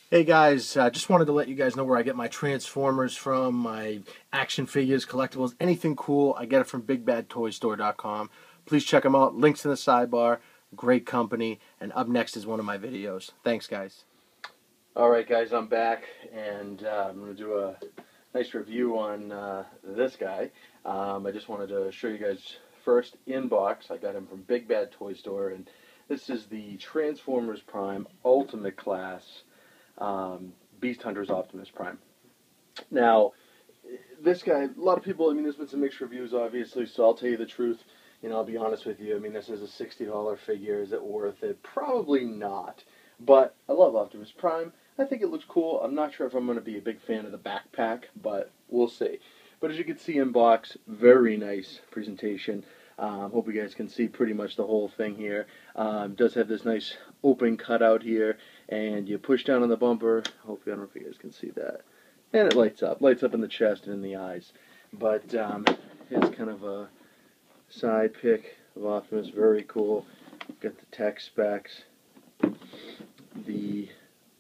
Hey guys, just wanted to let you guys know where I get my Transformers from, my action figures, collectibles, anything cool. I get it from BigBadToyStore.com. Please check them out. Links in the sidebar. Great company. And up next is one of my videos. Thanks, guys. Alright, guys, I'm back, and I'm going to do a nice review on this guy. I just wanted to show you guys first in box. I got him from Big Bad Toy Store, and this is the Transformers Prime Ultimate Class. Beast Hunters Optimus Prime. Now, this guy, a lot of people, there's been some mixed reviews, obviously, so I'll tell you the truth. I'll be honest with you. This is a $60 figure. Is it worth it? Probably not. But I love Optimus Prime. I think it looks cool. I'm not sure if I'm going to be a big fan of the backpack, but we'll see. But as you can see in box, very nice presentation. Hope you guys can see pretty much the whole thing here. Does have this nice open cutout here, and you push down on the bumper. Hopefully, I don't know if you guys can see that. And it lights up in the chest and in the eyes. But it's kind of a side pick of Optimus, very cool. Got the tech specs. The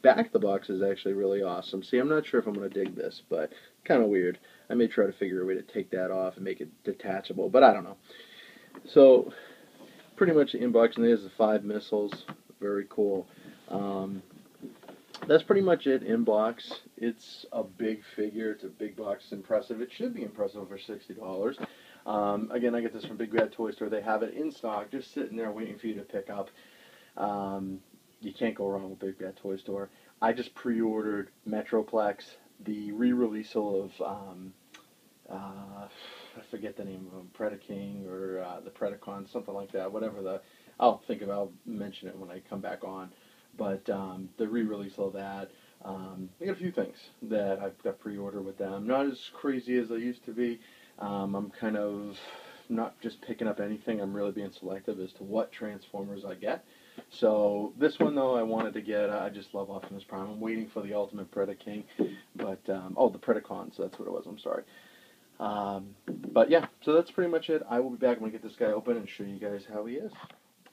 back of the box is actually really awesome. See, I'm not sure if I'm going to dig this, but kind of weird. I may try to figure a way to take that off and make it detachable, but I don't know. So, pretty much the inbox, and there's the 5 missiles. Very cool. That's pretty much it in box. It's a big figure. It's a big box. It's impressive. It should be impressive for $60. Again, I get this from Big Bad Toy Store. They have it in stock, just sitting there waiting for you to pick up. You can't go wrong with Big Bad Toy Store. I just pre-ordered Metroplex, the re-release of I forget the name of them, Predaking or the Predacon, something like that. Whatever I'll mention it when I come back on. But the re-release of that, I got a few things that I've got pre-order with them. Not as crazy as I used to be. I'm kind of not just picking up anything. I'm really being selective as to what Transformers I get. So this one though, I wanted to get. I just love Optimus Prime. I'm waiting for the Ultimate Predaking, but the Predacons. That's what it was. I'm sorry. But yeah, so that's pretty much it. I will be back when I get this guy open and show you guys how he is.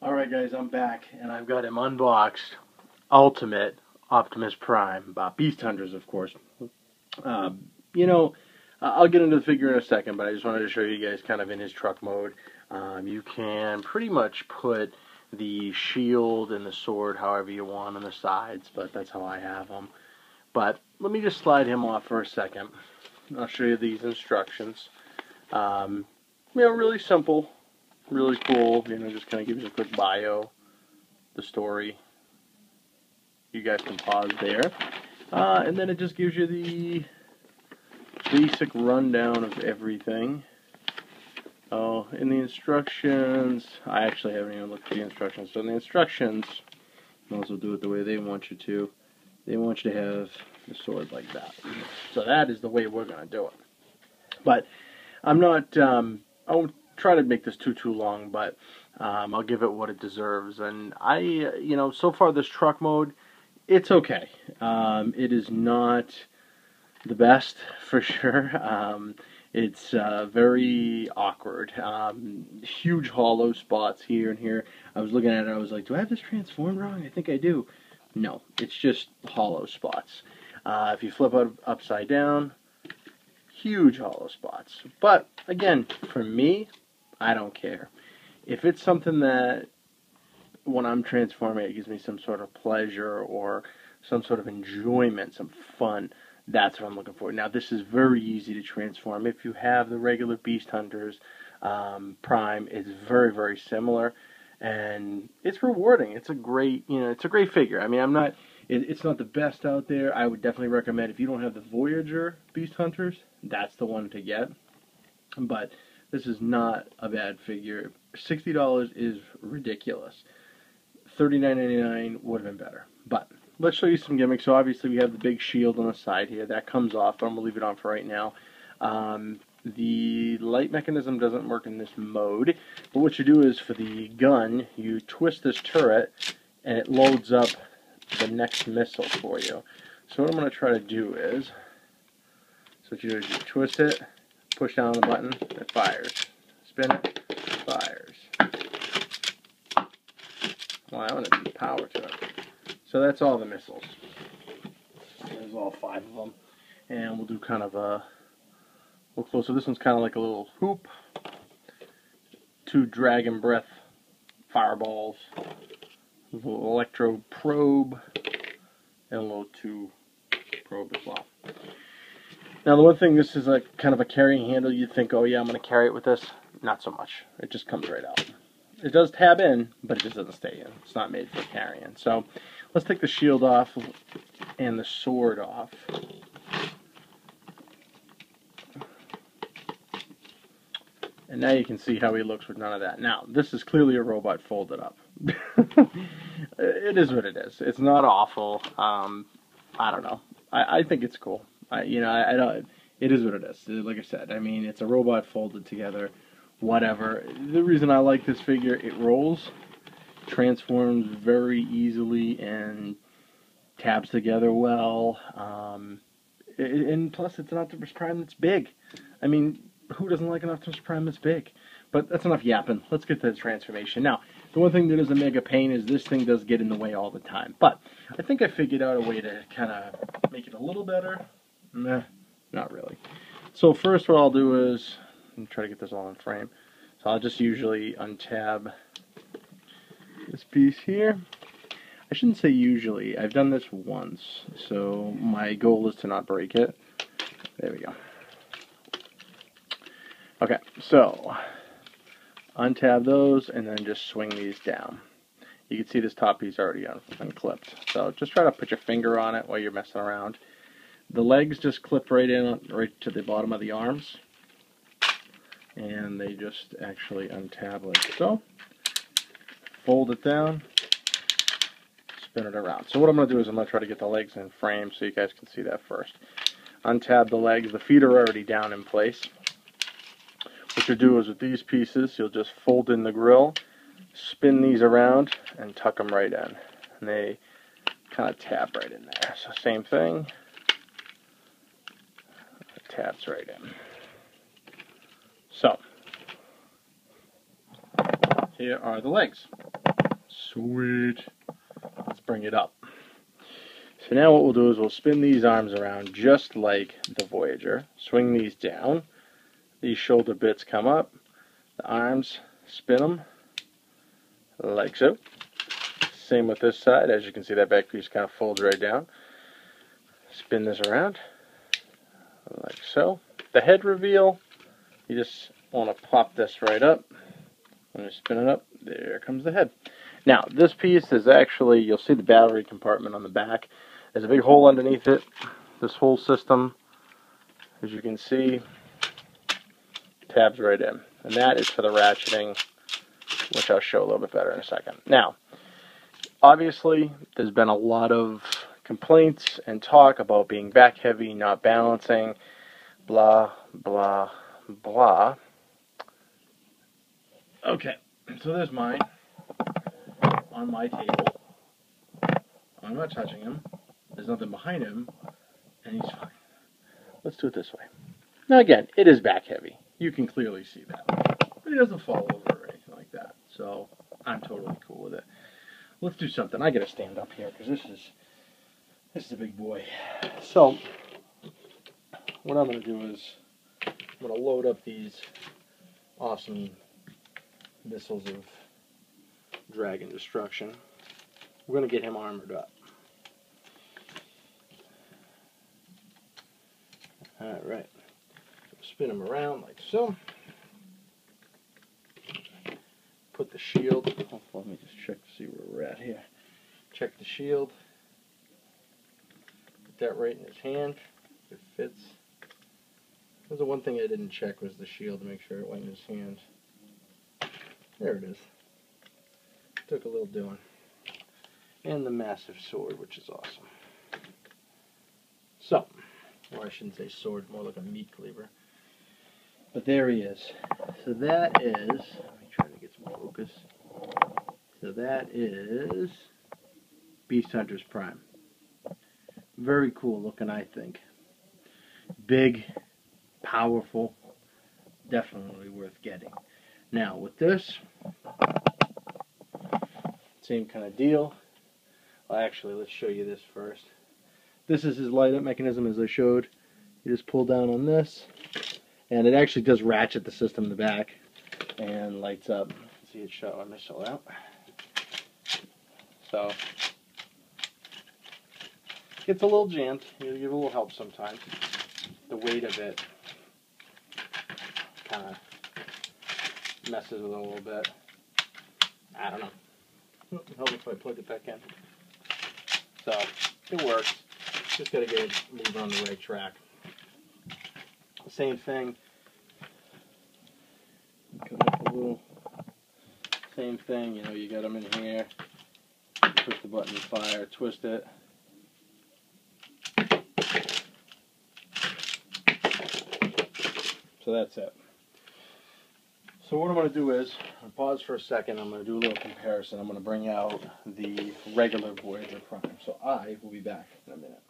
Alright guys, I'm back, and I've got him unboxed. Ultimate Optimus Prime. Beast Hunters, of course. I'll get into the figure in a second, but I just wanted to show you guys kind of in his truck mode. You can pretty much put the shield and the sword however you want on the sides, but that's how I have them. But let me just slide him off for a second. I'll show you these instructions. Really simple, really cool. Just kind of gives you a quick bio, the story. You guys can pause there. And then it just gives you the basic rundown of everything. Oh, in the instructions, I actually haven't even looked at the instructions. So in the instructions, you also do it the way they want you to. They want you to have the sword like that. So that is the way we're going to do it. But I'm not, I won't try to make this too long, but I'll give it what it deserves. And so far this truck mode, it's okay. It is not the best, for sure. It's very awkward. Huge hollow spots here and here. I was looking at it, I was like, do I have this transformed wrong? I think I do. No, it's just hollow spots. If you flip it upside down, huge hollow spots. But, again, for me, I don't care. If it's something that, when I'm transforming, it gives me some sort of pleasure or some sort of enjoyment, some fun, that's what I'm looking for. Now, this is very easy to transform. If you have the regular Beast Hunters Prime, it's very, very similar. And it's rewarding. It's a great, it's a great figure. It's not the best out there. I would definitely recommend, if you don't have the Voyager Beast Hunters, that's the one to get. But this is not a bad figure. $60 is ridiculous. $39.99 would have been better. But let's show you some gimmicks. So obviously we have the big shield on the side here. That comes off, but I'm going to leave it on for right now. The light mechanism doesn't work in this mode, but what you do is for the gun, you twist this turret and it loads up the next missile for you. So what I'm going to try to do is, so what you do is you twist it, push down on the button, it fires. Spin it, fires. Well, that one has some power to it. So that's all the missiles. There's all 5 of them. And we'll do kind of a look close. So this one's kind of like a little hoop. 2 dragon breath fireballs. A little electro probe. And a little 2 probe as well. Now the one thing, this is like kind of a carrying handle. You'd think, oh yeah, I'm going to carry it with this. Not so much. It just comes right out. It does tab in, but it just doesn't stay in. It's not made for carrying. So let's take the shield off and the sword off. And now you can see how he looks with none of that. Now, this is clearly a robot folded up. It is what it is. It's not awful. I don't know. I think it's cool. I don't. It is what it is. Like I said, I mean, it's a robot folded together. Whatever. The reason I like this figure, it rolls, transforms very easily, and tabs together well. And plus, it's an Optimus Prime that's big. I mean, who doesn't like an Optimus Prime that's big? But that's enough yapping. Let's get to the transformation. Now, the one thing that is a mega pain is this thing does get in the way all the time. But I think I figured out a way to kind of make it a little better. Meh, not really. So first what I'll do is, try to get this all in frame. So I'll just usually untab this piece here. I shouldn't say usually. I've done this once. So my goal is to not break it. There we go. Okay, so untab those and then just swing these down. You can see this top piece already unclipped. So just try to put your finger on it while you're messing around. The legs just clip right in, right to the bottom of the arms. And they just actually untab like so. Fold it down. Spin it around. So what I'm going to do is I'm going to try to get the legs in frame so you guys can see that first. Untab the legs. The feet are already down in place. What you do is with these pieces, you'll just fold in the grill, spin these around, and tuck them right in. And they kind of tab right in there. So same thing. It tabs right in. So, here are the legs. Sweet. Let's bring it up. So now what we'll do is we'll spin these arms around just like the Voyager. Swing these down. These shoulder bits come up. The arms, spin them like so. Same with this side. As you can see, that back piece kind of folds right down. Spin this around like so. The head reveal, you just want to pop this right up. When you spin it up, there comes the head. Now, this piece is actually, you'll see the battery compartment on the back. There's a big hole underneath it. This whole system, as you can see, tabs right in. And that is for the ratcheting, which I'll show a little bit better in a second. Now, obviously, there's been a lot of complaints and talk about being back heavy, not balancing, blah, blah, blah. Okay, so there's mine on my table. I'm not touching him. There's nothing behind him, and he's fine. Let's do it this way. Now again, it is back heavy. You can clearly see that. But he doesn't fall over or anything like that. So I'm totally cool with it. Let's do something. I gotta stand up here because this is a big boy. So what I'm gonna do is I'm gonna load up these awesome missiles of dragon destruction. We're gonna get him armored up. Alright. Spin him around like so. Put the shield. Oh, let me just check to see where we're at here. Check the shield. Put that right in his hand. If it fits. There's the one thing I didn't check was the shield to make sure it went in his hand. There it is. Took a little doing. And the massive sword, which is awesome. So, or I shouldn't say sword, more like a meat cleaver. But there he is. So that is, let me try to get some focus. So that is Beast Hunters Prime. Very cool looking, I think. Big, powerful, definitely worth getting. Now with this, same kind of deal. Well, actually, let's show you this first. This is his light up mechanism, as I showed. You just pull down on this, and it actually does ratchet the system in the back and lights up. See it show. Let me show out. So it's a little jammed. You give it a little help sometimes. The weight of it kind of messes with it a little bit. I don't know. Help if I plug it back in. So it works. Just gotta get it moving on the right track. Same thing. Cut up a little. Same thing. You know, you got them in here. Push the button to fire. Twist it. So that's it. So what I'm going to do is, I'll pause for a second, I'm going to do a little comparison. I'm going to bring out the regular Voyager Prime. So I will be back in a minute.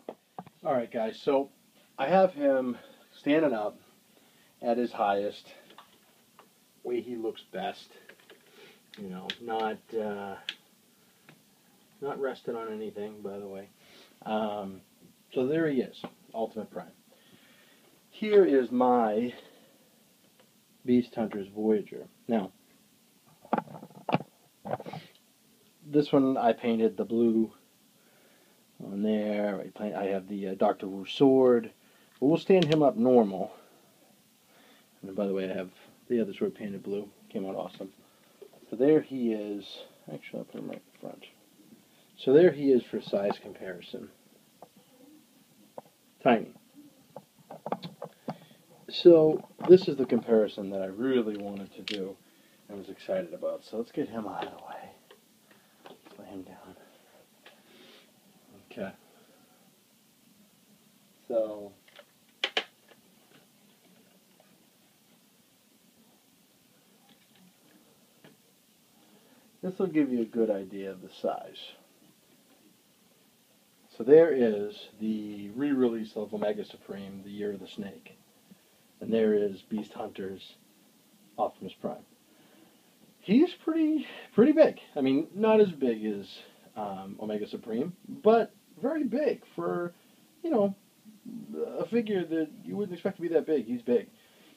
Alright guys, so I have him standing up at his highest, way he looks best. You know, not resting on anything, by the way. So there he is, Ultimate Prime. Here is my Beast Hunters Voyager. Now, this one I painted the blue on there. I have the Dr. Wu sword. But we'll stand him up normal. And by the way, I have the other sword painted blue. Came out awesome. So there he is. Actually, I'll put him right in front. So there he is for size comparison. Tiny. So this is the comparison that I really wanted to do and was excited about. So let's get him out of the way. Let's lay him down. Okay. So this will give you a good idea of the size. So there is the re-release of Omega Supreme, the Year of the Snake. And there is Beast Hunter's Optimus Prime. He's pretty big. I mean, not as big as Omega Supreme, but very big for, you know, a figure that you wouldn't expect to be that big. He's big.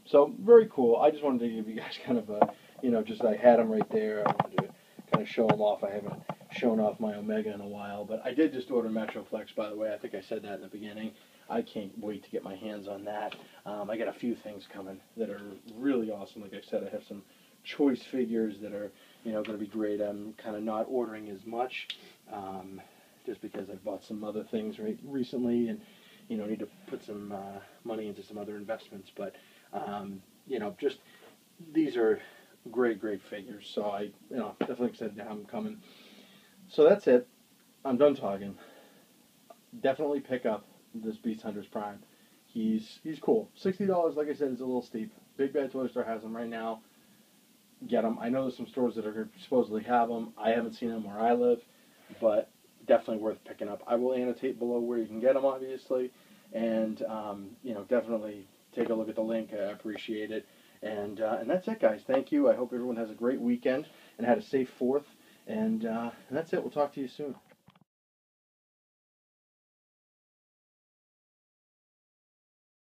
So, very cool. I just wanted to give you guys kind of a, you know, just I had him right there. I wanted to kind of show him off. I haven't shown off my Omega in a while, but I did just order Metroflex, by the way. I think I said that in the beginning. I can't wait to get my hands on that. I got a few things coming that are really awesome. Like I said, I have some choice figures that are, you know, going to be great. I'm kind of not ordering as much, just because I've bought some other things recently, and you know, need to put some money into some other investments. But you know, just these are great figures. So I, you know, definitely excited to have them coming. So that's it. I'm done talking. Definitely pick up this Beast Hunters Prime. He's cool. $60, like I said, is a little steep. Big Bad Toy Store has them right now. Get them. I know there's some stores that are supposedly have them. I haven't seen them where I live, but definitely worth picking up. I will annotate below where you can get them, obviously, and you know, definitely take a look at the link. I appreciate it. And that's it, guys. Thank you. I hope everyone has a great weekend and had a safe 4th. And that's it. We'll talk to you soon.